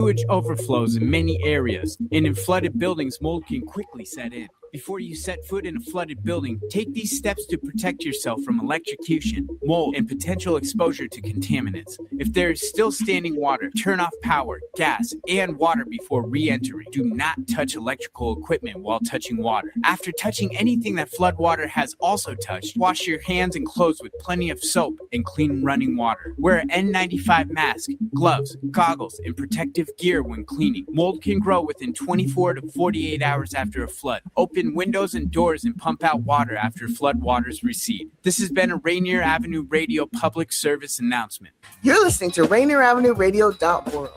Sewage overflows in many areas, and in flooded buildings, mold can quickly set in. Before you set foot in a flooded building, take these steps to protect yourself from electrocution, mold, and potential exposure to contaminants. If there is still standing water, turn off power, gas, and water before re-entering. Do not touch electrical equipment while touching water. After touching anything that flood water has also touched, wash your hands and clothes with plenty of soap and clean running water. Wear an N95 mask, gloves, goggles, and protective gear when cleaning. Mold can grow within 24 to 48 hours after a flood. Open windows and doors and pump out water after flood waters recede. This has been a Rainier Avenue Radio public service announcement. You're listening to RainierAvenueRadio.world.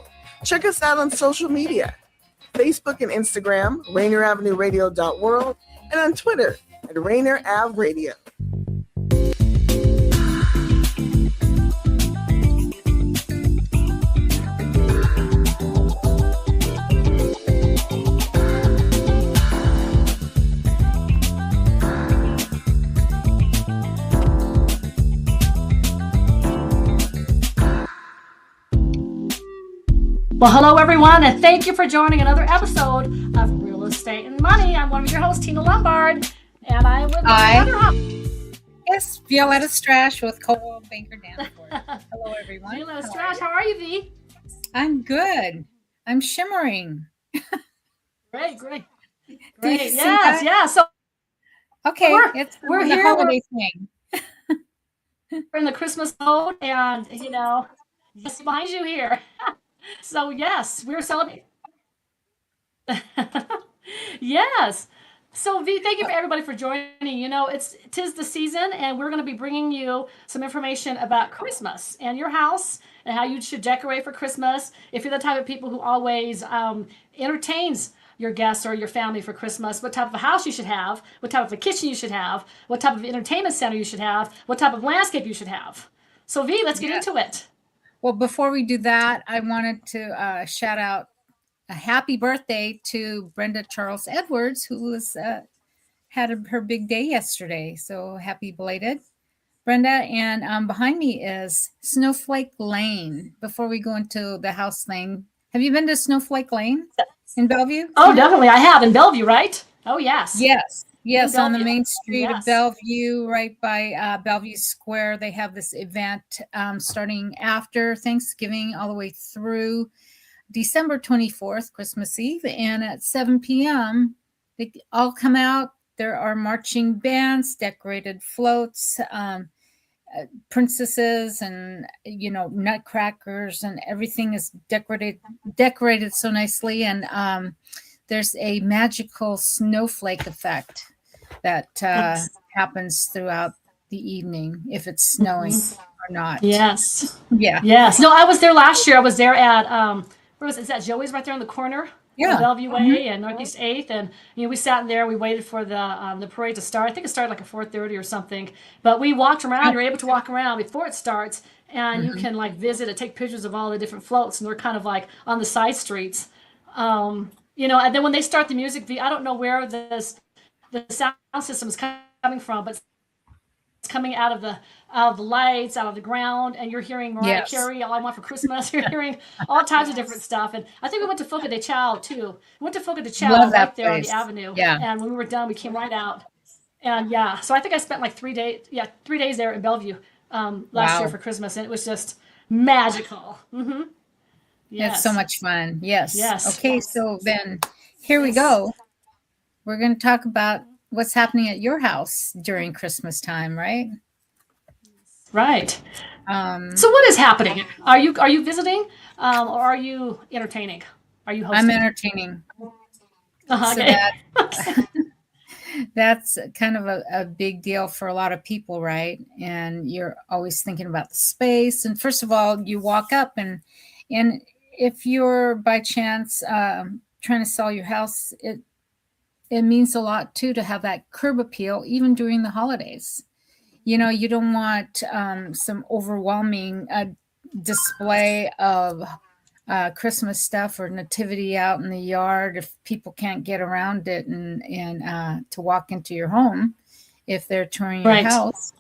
Check us out on social media, Facebook and Instagram, RainierAvenueRadio.world, and on Twitter at Rainier Ave Radio. Well, hello, everyone, and thank you for joining another episode of Real Estate and Money. I'm one of your hosts, Tina Lombard, and I'm with another host. Yes, Violeta Strash with Coldwell Banker Danforth. Hello, everyone. Violeta Strash, how are you, V? I'm good. I'm shimmering. Great. Yeah. So, okay, we're the here. holiday thing. We're in the Christmas mode, and just behind you here. So yes, we're celebrating. Yes. So V, thank you for everybody for joining. Tis the season, and we're going to be bringing you some information about Christmas and your house and how you should decorate for Christmas. If you're the type of people who always entertains your guests or your family for Christmas, what type of a house you should have, what type of a kitchen you should have, what type of entertainment center you should have, what type of landscape you should have. So V, let's get into it. Well, before we do that, I wanted to shout out a happy birthday to Brenda Charles Edwards, who was had her big day yesterday. So happy belated, Brenda. And behind me is Snowflake Lane. Before we go into the house lane, have you been to Snowflake Lane in Bellevue? Oh, definitely. I have in Bellevue, right? Oh, yes. Yes, on the main street of Bellevue, right by Bellevue Square. They have this event starting after Thanksgiving all the way through December 24th, Christmas Eve. And at 7 p.m., they all come out. There are marching bands, decorated floats, princesses, and, nutcrackers, and everything is decorated so nicely. And there's a magical snowflake effect that happens throughout the evening if it's snowing or not. Yes. Yeah. Yes. No, I was there last year. I was there at where was it? Is that Joey's right there on the corner? Yeah. Bellevue Way and Northeast 8th, and we sat in there. We waited for the parade to start. I think it started like at 4:30 or something. But we walked around. You're able to walk around before it starts, and you can visit and take pictures of all the different floats, and they're kind of like on the side streets. And then when they start the music, I don't know where the sound system is coming from, but it's coming out of the lights, out of the ground, and you're hearing Mariah Carey, All I Want for Christmas. You're hearing all kinds of different stuff. And I think we went to Fogo de Chao too. We went to Fogo de Chao right there on the avenue. Yeah. And when we were done, we came right out. And so I think I spent like 3 days. Yeah, 3 days there in Bellevue last year for Christmas, and it was just magical. Mm-hmm. Yes. It's so much fun. Yes. Yes. Okay, so then here we go. We're going to talk about what's happening at your house during Christmas time, right? Right. So what is happening? Are you visiting, or are you entertaining? Are you hosting? I'm entertaining. Okay. So that's kind of a big deal for a lot of people, right? And you're always thinking about the space. And first of all, you walk up and if you're by chance trying to sell your house, it means a lot too to have that curb appeal even during the holidays. You don't want some overwhelming display of Christmas stuff or nativity out in the yard if people can't get around it and to walk into your home if they're touring your house.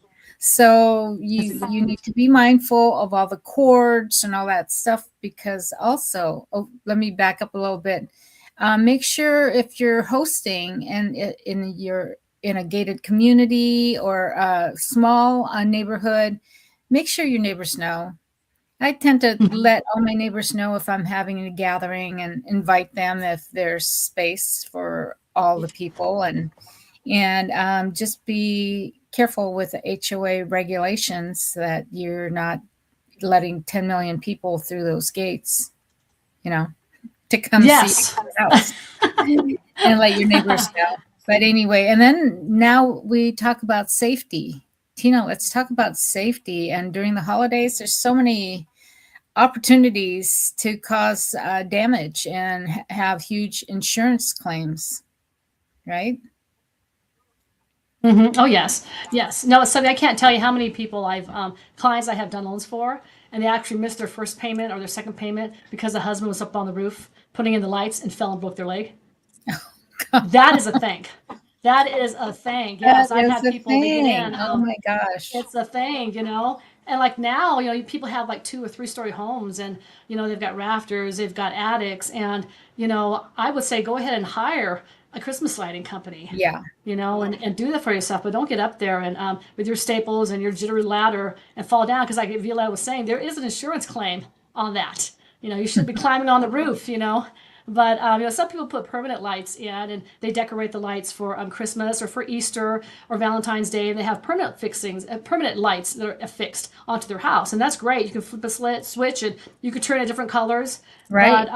So you need to be mindful of all the cords and all that stuff, because also, let me back up a little bit. Make sure if you're hosting and in a gated community or a small neighborhood, make sure your neighbors know. I tend to let all my neighbors know if I'm having a gathering and invite them if there's space for all the people, and just be careful with the HOA regulations that you're not letting 10 million people through those gates, to come see your house and let your neighbors know. But anyway, and then now we talk about safety. Tina, let's talk about safety. And during the holidays, there's so many opportunities to cause damage and have huge insurance claims, right? Mm-hmm. Oh, yes. Yes. No, it's something I can't tell you how many people clients I have done loans for, and they actually missed their first payment or their second payment because the husband was up on the roof putting in the lights and fell and broke their leg. That is a thing. That is a thing. Yes, I've had people get in. Oh my gosh. It's a thing, And like now, people have like 2 or 3 story homes, and they've got rafters, they've got attics, and I would say go ahead and hire a Christmas lighting company. Yeah. And do that for yourself, but don't get up there and with your staples and your jittery ladder and fall down, because like Violeta was saying, there is an insurance claim on that. You should be climbing on the roof, But some people put permanent lights in, and they decorate the lights for Christmas or for Easter or Valentine's Day, and they have permanent lights that are affixed onto their house, and that's great. You can flip a switch, and you can turn it different colors. Right.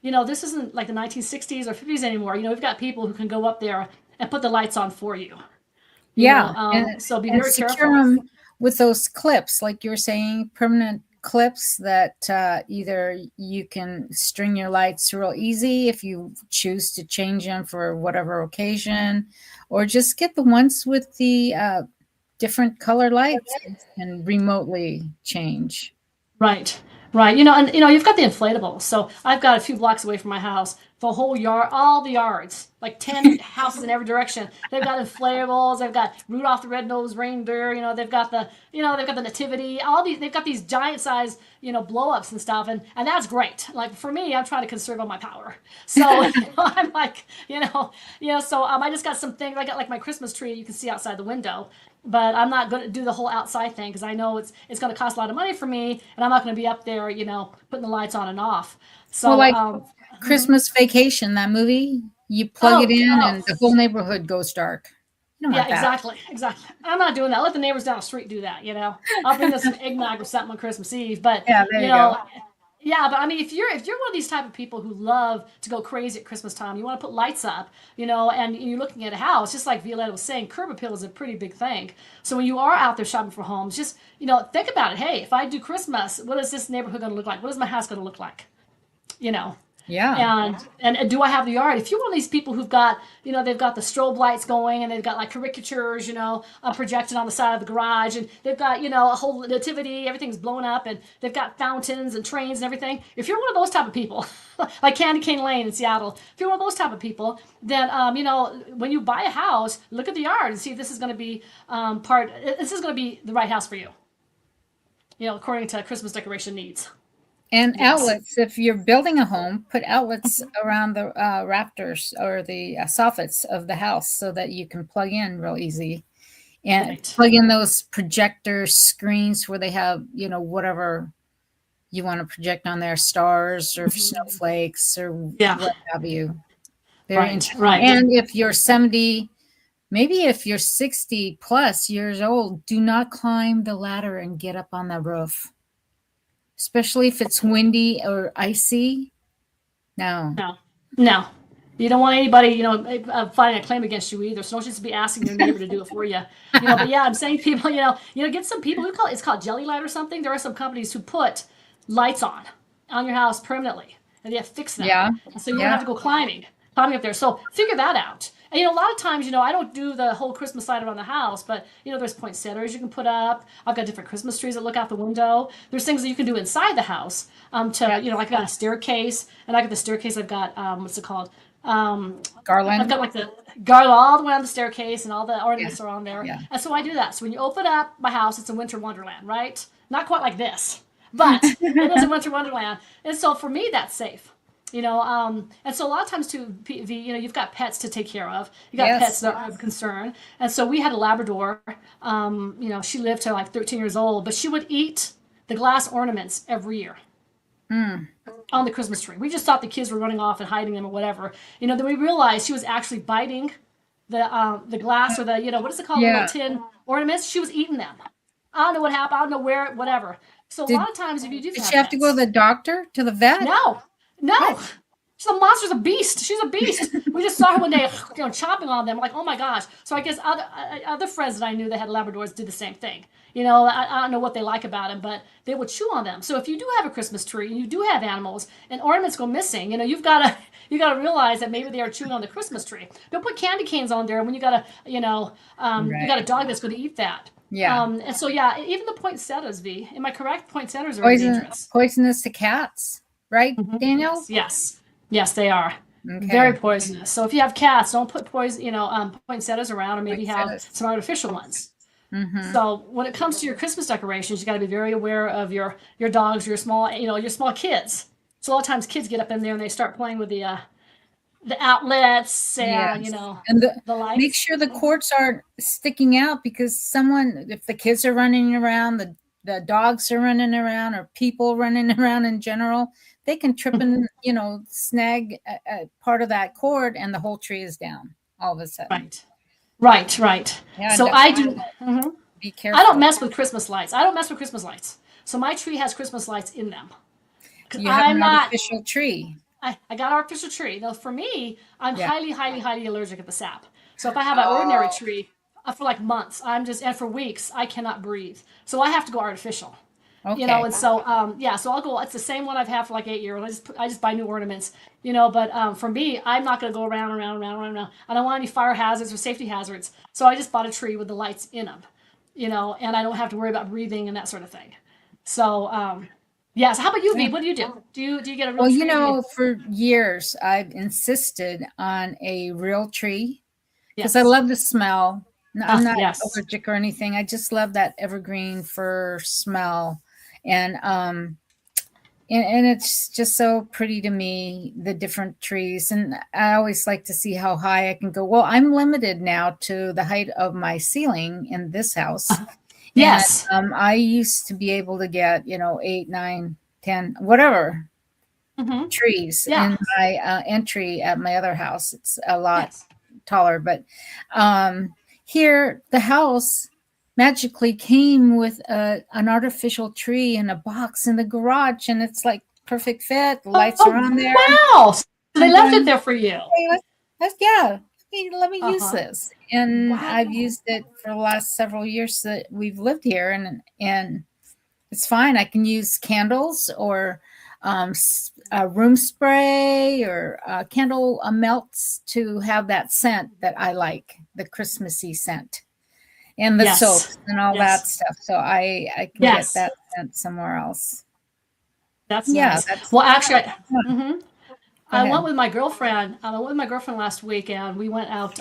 But this isn't like the 1960s or 50s anymore. We've got people who can go up there and put the lights on for you. So be very careful. Secure them with those clips, like you were saying, permanent clips that either you can string your lights real easy if you choose to change them for whatever occasion, or just get the ones with the different color lights and remotely change. Right. You've got the inflatables. So I've got a few blocks away from my house, the whole yard, all the yards, like 10 houses in every direction. They've got inflatables. They've got Rudolph the Red-Nosed Reindeer. They've got the Nativity. They've got these giant size, blow-ups and stuff. And that's great. Like for me, I'm trying to conserve all my power. So I'm like, so I just got some things. I got like my Christmas tree you can see outside the window. But I'm not going to do the whole outside thing, because I know it's going to cost a lot of money for me, and I'm not going to be up there, putting the lights on and off. So, Christmas Vacation, that movie, you plug it in, and the whole neighborhood goes dark. Exactly. I'm not doing that. Let the neighbors down the street do that. I'll bring them some eggnog or something on Christmas Eve. But there you go. Yeah, but I mean, if you're one of these type of people who love to go crazy at Christmas time, you want to put lights up, and you're looking at a house, just like Violeta was saying, curb appeal is a pretty big thing. So when you are out there shopping for homes, just think about it. Hey, if I do Christmas, what is this neighborhood going to look like? What is my house going to look like? Yeah. And do I have the yard? If you're one of these people who've got, they've got the strobe lights going, and they've got like caricatures, projected on the side of the garage, and they've got, a whole nativity, everything's blown up, and they've got fountains and trains and everything. If you're one of those type of people, like Candy Cane Lane in Seattle, if you're one of those type of people, then, when you buy a house, look at the yard and see if this is going to be this is going to be the right house for you, according to Christmas decoration needs. And outlets, if you're building a home, put outlets around the rafters or the soffits of the house so that you can plug in real easy. And plug in those projector screens where they have, whatever you want to project on there, stars or snowflakes or what have you. Right. And if you're 70, maybe if you're 60 plus years old, do not climb the ladder and get up on the roof. Especially if it's windy or icy. No. You don't want anybody, filing a claim against you either. So don't just be asking your neighbor to do it for you. But yeah, I'm saying people, get some people it's called jelly light or something. There are some companies who put lights on your house permanently, and they have fixed them. Yeah. And so you don't have to go climbing up there. So figure that out. And, a lot of times, I don't do the whole Christmas light around the house, but, there's poinsettias you can put up. I've got different Christmas trees that look out the window. There's things that you can do inside the house like I got a staircase, and I got the staircase, I've got, what's it called? Garland. I've got like the garland all the way on the staircase, and all the ornaments are on there. Yeah. And so I do that. So when you open up my house, it's a winter wonderland, right? Not quite like this, but it is a winter wonderland. And so for me, that's safe. And so a lot of times too, you've got pets to take care of. You got Yes. pets that are of concern. And so we had a Labrador. She lived to like 13 years old, but she would eat the glass ornaments every year on the Christmas tree. We just thought the kids were running off and hiding them or whatever. Then we realized she was actually biting the glass or the, what is it called? Yeah. The little tin ornaments. She was eating them. I don't know what happened. I don't know where, whatever. So a lot of times if you do Did she have to go to the doctor, to the vet? No. She's a monster's a beast. She's a beast. We just saw her one day, chomping on them. Like, oh my gosh. So I guess other friends that I knew that had Labradors did the same thing. I don't know what they like about them, but they would chew on them. So if you do have a Christmas tree and you do have animals and ornaments go missing, you've got to realize that maybe they are chewing on the Christmas tree. Don't put candy canes on there when you got you got a dog that's going to eat that. Yeah. And so even the poinsettias, V. Am I correct? Poinsettias are dangerous. Poisonous to cats, right, Daniel? Yes, they are. Okay. Very poisonous. So if you have cats, don't put poinsettias around, or maybe have some artificial ones. Mm-hmm. So when it comes to your Christmas decorations, you got to be very aware of your dogs, your small kids. So a lot of times kids get up in there and they start playing with the outlets and and the lights. Make sure the cords aren't sticking out, because if the kids are running around, the dogs are running around, or people running around in general, they can trip and snag a part of that cord, and the whole tree is down all of a sudden. Right. Yeah, so I do. Be careful. I don't mess with Christmas lights. So my tree has Christmas lights in them. You have an artificial tree. I got an artificial tree. Now, for me, I'm highly, highly, highly allergic at the sap. So if I have an ordinary tree for like months, and for weeks, I cannot breathe. So I have to go artificial. Okay. And so so I'll go. It's the same one I've had for like 8 years. I just buy new ornaments. But for me, I'm not going to go around. I don't want any fire hazards or safety hazards. So I just bought a tree with the lights in them. And I don't have to worry about breathing and that sort of thing. So so how about you, V? What do you do? Do you get a real tree? Well, for years I've insisted on a real tree because I love the smell. I'm not allergic or anything. I just love that evergreen fir smell. And it's just so pretty to me, the different trees. And I always like to see how high I can go. Well, I'm limited now to the height of my ceiling in this house. Yes. And, I used to be able to get, 8, 9, 10, whatever trees in my entry at my other house. It's a lot taller, but here the house magically came with an artificial tree in a box in the garage, and it's like perfect fit. The lights are on there. Wow! So they left it there for you. Hey, let me use this, and I've used it for the last several years that we've lived here, and it's fine. I can use candles or room spray or candle melts to have that scent that I like, the Christmassy scent. And the soaps and all that stuff. So I can get that scent somewhere else. That's nice. Well, actually, I went with my girlfriend. I went with my girlfriend last week, and we went out.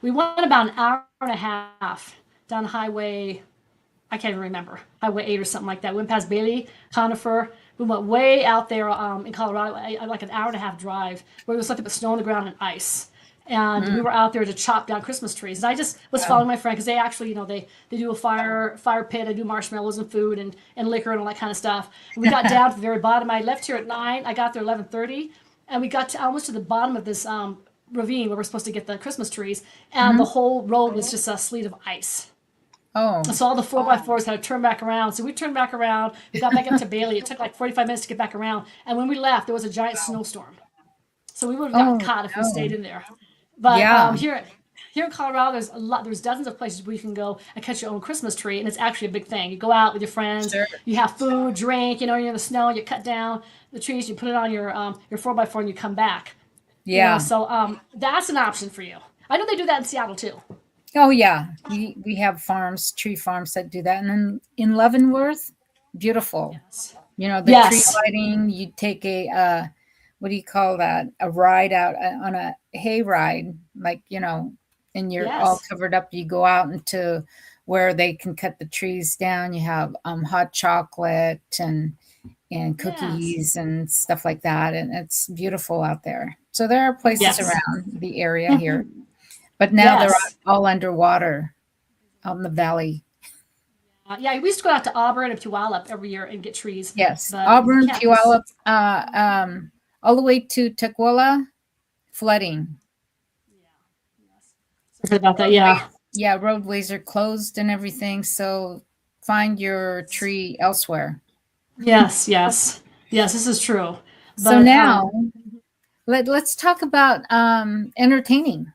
We went about an hour and a half down Highway. I can't even remember, Highway 8 or something like that. We went past Bailey, Conifer. We went way out there in Colorado, like an hour and a half drive, where there was nothing but snow on the ground and ice. And we were out there to chop down Christmas trees. And I just was following my friend because they actually, they do a fire pit. They do marshmallows and food and liquor and all that kind of stuff. And we got down to the very bottom. I left here at 9. I got there 11:30, and we got almost to the bottom of this ravine where we're supposed to get the Christmas trees. And the whole road was just a sleet of ice. Oh. So all the 4x4s had to turn back around. So we turned back around. We got back up to Bailey. It took like 45 minutes to get back around. And when we left, there was a giant snowstorm. So we would have gotten caught if we stayed in there. But here in Colorado, there's dozens of places where you can go and catch your own Christmas tree, and it's actually a big thing. You go out with your friends, you have food, drink, you're in the snow, you cut down the trees, you put it on your 4x4, and you come back. Yeah. So that's an option for you. I know they do that in Seattle too. Oh yeah, we have tree farms that do that, and then in Leavenworth, beautiful. Yes. The tree lighting. You take what do you call that? A ride out on a hay ride, like, and you're all Yes. covered up. You go out into where they can cut the trees down. You have hot chocolate and Yes. cookies and stuff like that. And it's beautiful out there. So there are places Yes. around the area here, but now they're Yes. all underwater out in the valley. Yeah, we used to go out to Auburn and Puyallup every year and get trees. Yes, But Auburn, can't Puyallup, all the way to Tukwila, flooding. Sorry about that. Yeah. Yeah, roadways are closed and everything. So find your tree elsewhere. Yes. Yes. Yes. This is true. So But now let's talk about entertaining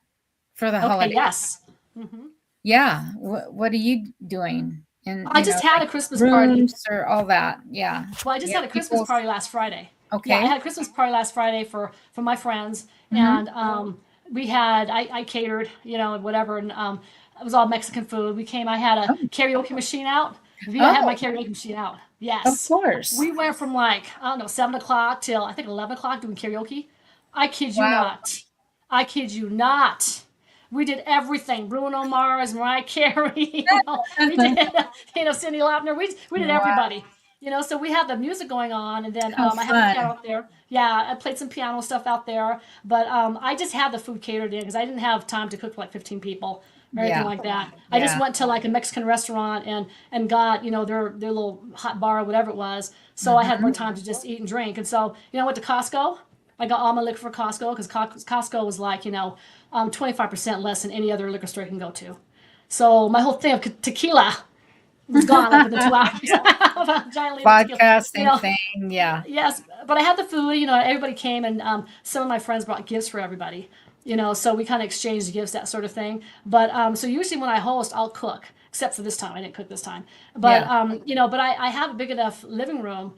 for the okay. holiday. Yes. hmm Yeah, what are you doing? And I just had a Christmas party. rooms or all that. Yeah. Well, I just Yeah, had a Christmas party last Friday. Okay. Yeah, I had a Christmas party last Friday for my friends, Mhm. and we had I catered, whatever, and it was all Mexican food. I had a karaoke machine out. I had my karaoke machine out. Of Yes, course. we went from like I don't know 7 o'clock till I think 11 o'clock doing karaoke. I kid you Wow. not. I kid you not. We did everything. Bruno Mars, Mariah Carey, we did, Cyndi Lauper. We did Wow. everybody. So we had the music going on, and then How I had the fun. piano out there. Yeah, I played some piano stuff out there, but I just had the food catered in because I didn't have time to cook for like 15 people or anything Yeah. like that. I just Yeah. went to like a Mexican restaurant and got their little hot bar or whatever it was. So I had more time to just eat and drink, and so I went to Costco. I got all my liquor for Costco because Costco was like 25% less than any other liquor store you can go to. So my whole thing of tequila was gone like within 2 hours. Giant liter of tequila. Vodka, same thing. Yeah. Yes, but I had the food. Everybody came, and some of my friends brought gifts for everybody. So we kind of exchanged gifts, that sort of thing. But so usually when I host, I'll cook. Except for this time, I didn't cook this time. But but I have a big enough living room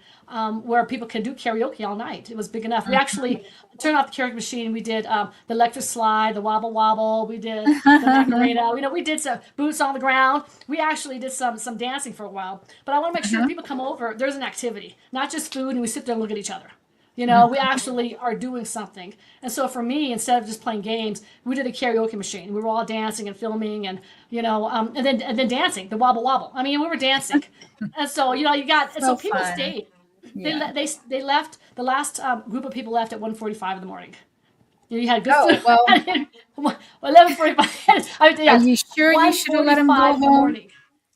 where people can do karaoke all night. It was big enough. We actually turned off the karaoke machine. We did the electric slide, the wobble wobble. We did the Macarena. We did some boots on the ground. We actually did some dancing for a while. But I want to make sure when people come over, there's an activity, not just food, and we sit there and look at each other. We actually are doing something. And so for me, instead of just playing games, we did a karaoke machine. We were all dancing and filming and and then dancing, the wobble wobble. I mean, we were dancing. And so, so people fun. stayed. Yeah. They left, the last group of people left at 1:45 in the morning. You had good food. well, 11:45. Are you sure you should have let them go 1:45 in the home? morning.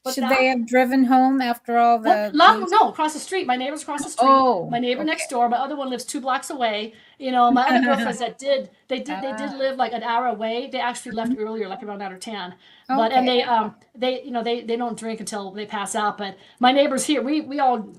What's Should that? they have driven home after all the? No, across the street. My neighbor's across the street. Oh, My neighbor okay. next door. My other one lives 2 blocks away. My other girlfriends they did live like an hour away. They actually left earlier, like around 9 or 10. But and they don't drink until they pass out. But my neighbors here, we all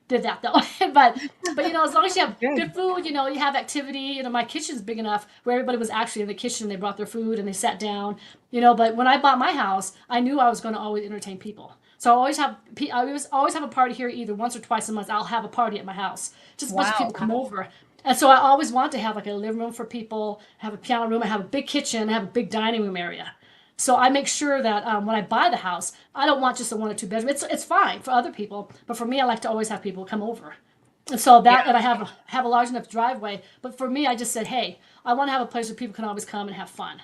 did that though. but as long as you have good food, you have activity. My kitchen's big enough where everybody was actually in the kitchen. They brought their food and they sat down. But when I bought my house, I knew I was going to always entertain people. So I always have a party here either once or twice a month. I'll have a party at my house. Just a bunch of people come over. And so I always want to have like a living room for people, have a piano room, I have a big kitchen, I have a big dining room area. So I make sure that when I buy the house, I don't want just a 1 or 2 bedroom. It's fine for other people, but for me, I like to always have people come over. And so and I have a large enough driveway. But for me, I just said, hey, I want to have a place where people can always come and have fun.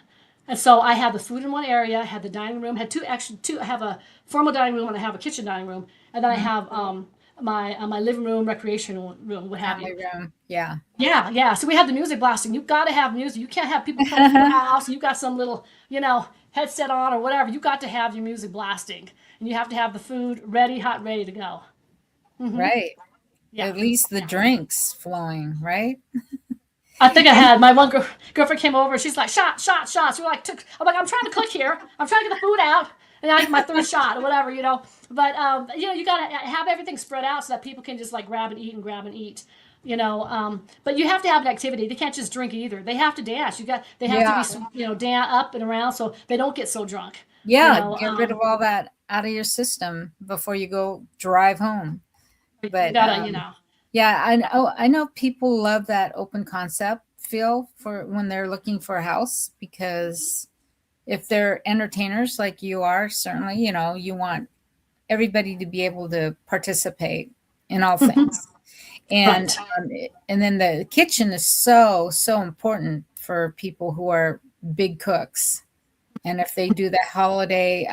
And so I had the food in one area, I had the dining room, had two. I have a formal dining room and I have a kitchen dining room, and then I have my living room, recreational room, what have you. Room. Yeah. Yeah. So we have the music blasting. You've got to have music. You can't have people come to your house. You got some little, headset on or whatever. You got to have your music blasting, and you have to have the food hot, ready to go. Mm-hmm. Right. Yeah. At least the drinks flowing, right? I think I had my one girlfriend came over. She's like, shot. We're like, I'm like, I'm trying to cook here. I'm trying to get the food out. And I get my 3rd shot or whatever, But, you got to have everything spread out so that people can just like grab and eat. But you have to have an activity. They can't just drink either. They have to dance. They have to be, dance up and around so they don't get so drunk. Yeah. Get rid of all that out of your system before you go drive home. But you gotta, Yeah, I know people love that open concept feel for when they're looking for a house, because if they're entertainers like you are, certainly, you want everybody to be able to participate in all things. And Right. And then the kitchen is so important for people who are big cooks. And if they do the holiday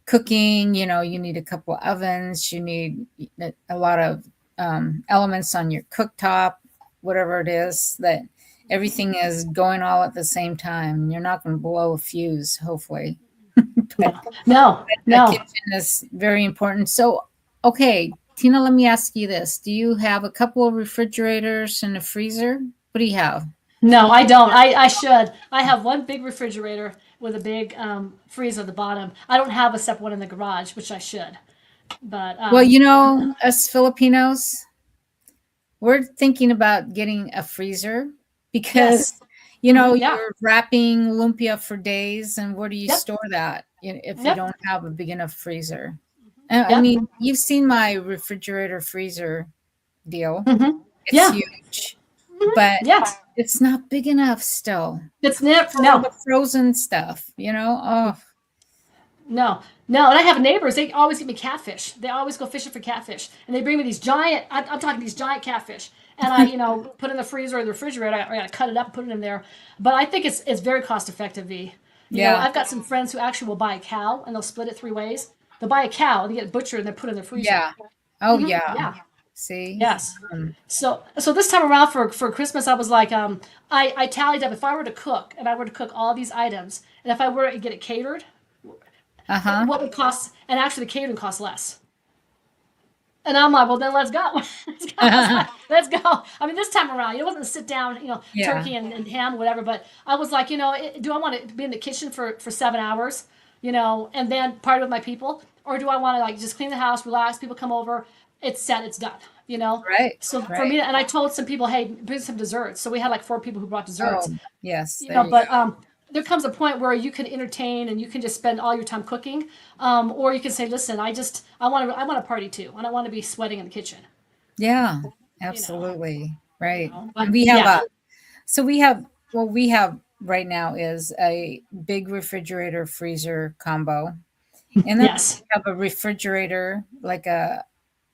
cooking, you know, you need a couple of ovens, you need a lot of elements on your cooktop, whatever it is, that everything is going all at the same time. You're not going to blow a fuse, hopefully. But No. the kitchen is very important. So, okay, Tina, let me ask you this. Do you have a couple of refrigerators and a freezer? What do you have? No, I don't. I should. I have one big refrigerator with a big freezer at the bottom. I don't have a separate one in the garage, which I should. But Well, you know, us Filipinos, we're thinking about getting a freezer because, yes. you know, Yeah. you're wrapping lumpia for days, and where do you Yep. store that if you Yep. don't have a big enough freezer? I Yep. mean, you've seen my refrigerator freezer deal. Mm-hmm. It's Yeah. huge, but Yes. it's not big enough still. It's never All no. the frozen stuff, you know? Oh, No, no, and I have neighbors. They always get me catfish. They always go fishing for catfish, and they bring me these giant. I'm talking these giant catfish, and I, put in the freezer or the refrigerator. I got to cut it up and put it in there. But I think it's very cost effective. You know, I've got some friends who actually will buy a cow and they'll split it 3 ways. They'll buy a cow, they get it butchered, and they put it in the freezer. yeah. Oh, Mhm. yeah. Yeah. See? Yes. So this time around for Christmas, I was like, I tallied up if I were to cook and I were to cook all these items, and if I were to get it catered, Uh-huh. what would cost, and actually the catering costs less. And I'm like, well, then let's go. Let's go. Let's go. I mean, this time around, it wasn't sit down, Yeah. turkey and ham, whatever. But I was like, do I want to be in the kitchen for 7 hours, and then party with my people? Or do I want to like just clean the house, relax, people come over, it's set, it's done, Right. So for right. me, and I told some people, hey, bring some desserts. So we had like 4 people who brought desserts. Oh, yes. You there know, you but go. there comes a point where you can entertain and you can just spend all your time cooking, or you can say, listen, I want to party too, and I want to be sweating in the kitchen. Yeah, absolutely. Right. But And we have yeah, what we have right now is a big refrigerator freezer combo. And then yes, we have a refrigerator, like a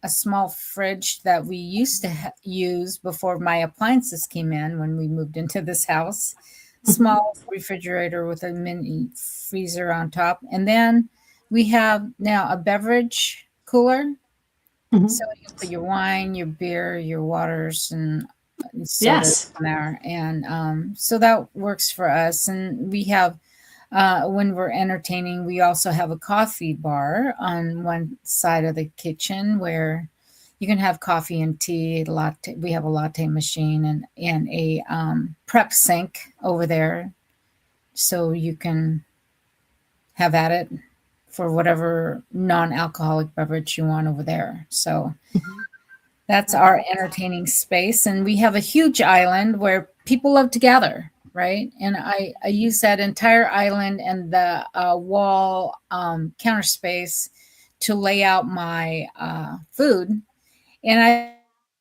small fridge that we used to use before my appliances came in when we moved into this house. Small refrigerator with a mini freezer on top. And then we have now a beverage cooler. Mhm. So you can put your wine, your beer, your waters, and sodas yes, in there. And so that works for us. And we have, when we're entertaining, we also have a coffee bar on one side of the kitchen where you can have coffee and tea, latte. We have a latte machine and a prep sink over there. So you can have at it for whatever non-alcoholic beverage you want over there. So that's our entertaining space. And we have a huge island where people love to gather, right? And I use that entire island and the wall counter space to lay out my food. And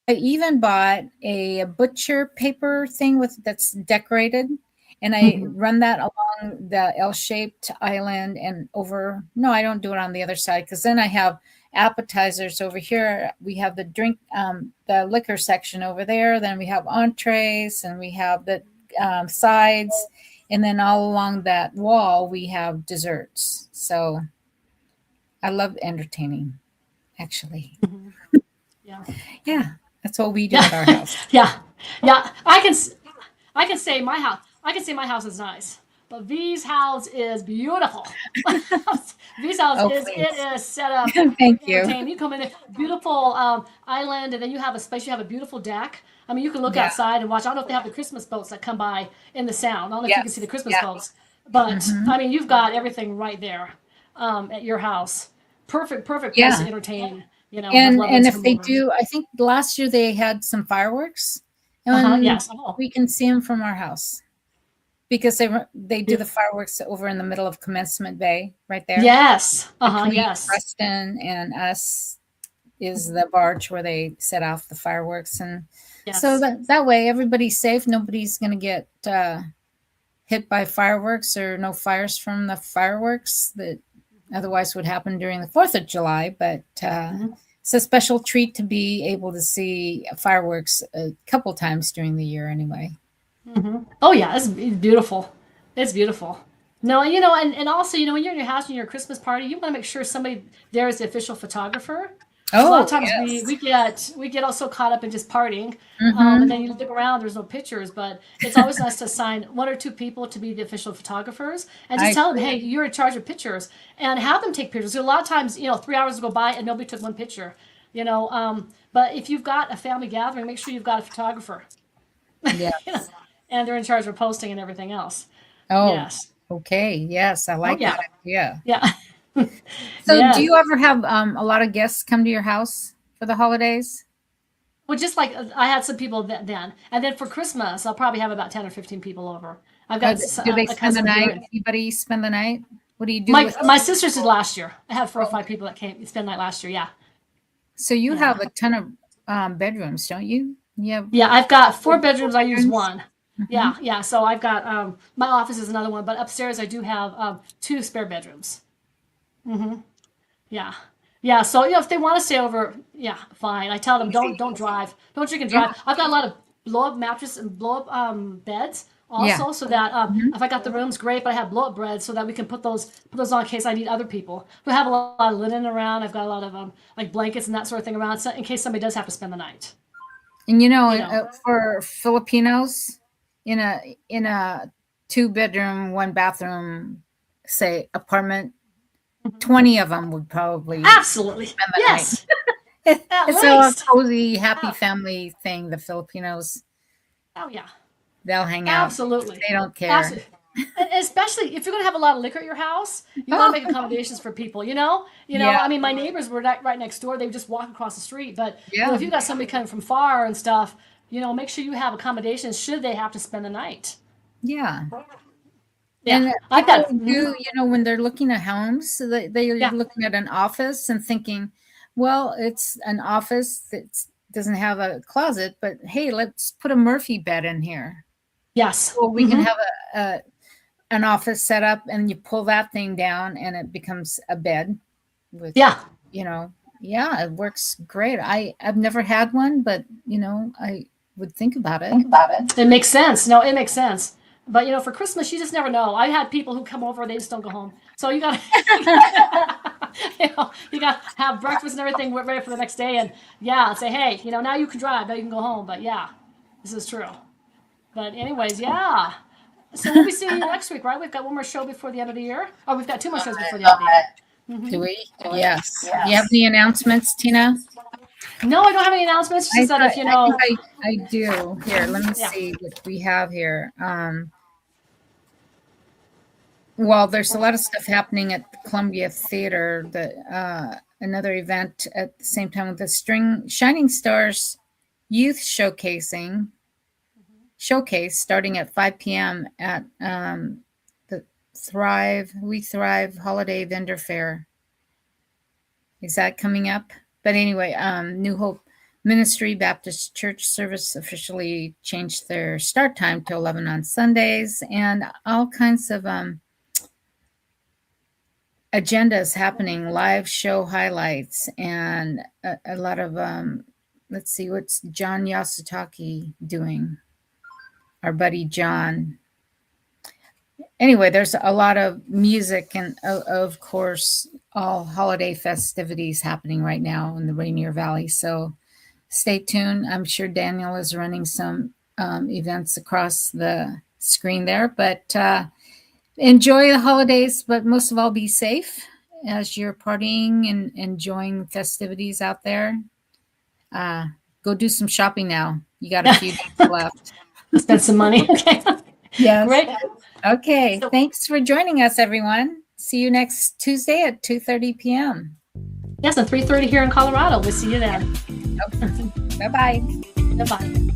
I even bought a butcher paper thing that's decorated, and I run that along the L-shaped island and over. No, I don't do it on the other side because then I have appetizers over here. We have the the liquor section over there. Then we have entrees, and we have the sides, and then all along that wall we have desserts. So I love entertaining, actually. yeah, Yeah, that's what we do at our house. yeah, yeah. I can say my house. I can say my house is nice, but V's house is beautiful. V's house Oh, is please. it is set up. Thank you. Entertaining. You come in, beautiful island, and then you have a space. You have a beautiful deck. I mean, you can look Yeah. outside and watch. I don't know if they have the Christmas boats that come by in the sound. I don't know if you can Yes. see the Christmas Yeah. boats, but I mean, you've got everything right there at your house. Perfect place Yeah. to entertain. Have And loved and ones if come they over. do, I think last year they had some fireworks, and Yes. Oh. we can see them from our house because they do the fireworks over in the middle of Commencement Bay, right there. Yes. Between Yes. Preston and us is the barge where they set off the fireworks, and Yes. so that way everybody's safe. Nobody's going to get hit by fireworks, or no fires from the fireworks that otherwise would happen during the 4th of July. But it's a special treat to be able to see fireworks a couple times during the year anyway. Oh yeah, it's beautiful. It's beautiful. No, and also, when you're in your house and you're a Christmas party, you want to make sure somebody there is the official photographer. A lot of times yes. we get all so caught up in just partying, and then you look around, there's no pictures. But it's always nice to assign 1 or 2 people to be the official photographers, and just tell them, hey, you're in charge of pictures, and have them take pictures. A lot of times, 3 hours go by and nobody took one picture. But if you've got a family gathering, make sure you've got a photographer. Yeah. And they're in charge of posting and everything else. Oh, yes. Okay. Yes, I like that. Yeah. Yeah. So Yes. do you ever have a lot of guests come to your house for the holidays? Well, just like I had some people then, and then for Christmas, I'll probably have about 10 or 15 people over. I've got Do they a spend the cousin night? here. Anybody spend the night? What do you do? My sisters did last year. I had 4 or 5 people that came spend the night last year. Yeah. So you have a ton of bedrooms, don't you? Yeah. Yeah, I've got 4 bedrooms. I use 1. Yeah. So I've got my office is another one, but upstairs I do have 2 spare bedrooms. Yeah. Yeah. So if they want to stay over, yeah, fine. I tell them don't drive. Don't drink and drive. I've got a lot of blow up mattress and blow up beds also, so that if I got the rooms, great, but I have blow up beds so that we can put those on in case I need other people. We have a lot of linen around. I've got a lot of like blankets and that sort of thing around, so in case somebody does have to spend the night. And for Filipinos, in a 2-bedroom, 1-bathroom, say, apartment, 20 of them would probably Absolutely. spend the Yes. night. At It's a least. cozy, happy family thing. The Filipinos, Oh yeah. they'll hang out. Absolutely. They don't care. Absolutely. And especially if you're going to have a lot of liquor at your house, you want to make accommodations for people, Yeah. I mean, my neighbors were right next door. They would just walk across the street. But if you've got somebody coming from far and stuff, make sure you have accommodations should they have to spend the night. Yeah. Yeah. And I've got when they're looking at homes, they're looking at an office and thinking, well, it's an office that doesn't have a closet, but hey, let's put a Murphy bed in here. Yes. Well, we can have an office set up, and you pull that thing down, and it becomes a bed. With it works great. I've never had one, but I would think about it. It makes sense. No, it makes sense. But for Christmas, you just never know. I had people who come over, they just don't go home. So you got you got to have breakfast and everything ready for the next day, and say, hey, now you can drive, now you can go home. But this is true. But anyways, So we'll be seeing you next week, right? We've got one more show before the end of the year. Oh, we've got 2 more shows before the end of the year. Do we? Yes. Do you have any announcements, Tina? No, I don't have any announcements. Just that if I do. Here, let me see what we have here. Well, there's a lot of stuff happening at the Columbia Theater. Another event at the same time with the Shining Stars Youth Showcase starting at 5 p.m. at the We Thrive Holiday Vendor Fair. Is that coming up? But anyway, New Hope Ministry Baptist Church service officially changed their start time to 11 on Sundays, and all kinds of agendas happening, live show highlights, and a lot of, let's see, what's John Yasutaki doing? Our buddy John. Anyway, there's a lot of music and, of course, all holiday festivities happening right now in the Rainier Valley. So stay tuned. I'm sure Daniel is running some events across the screen there. But enjoy the holidays, but most of all, be safe as you're partying and enjoying festivities out there. Go do some shopping now. You got a few days left. Spend some money. Okay. Yes. Great. Okay. Thanks for joining us, everyone. See you next Tuesday at 2:30 p.m. Yes, and 3:30 here in Colorado. We'll see you then. Bye-bye. Bye-bye.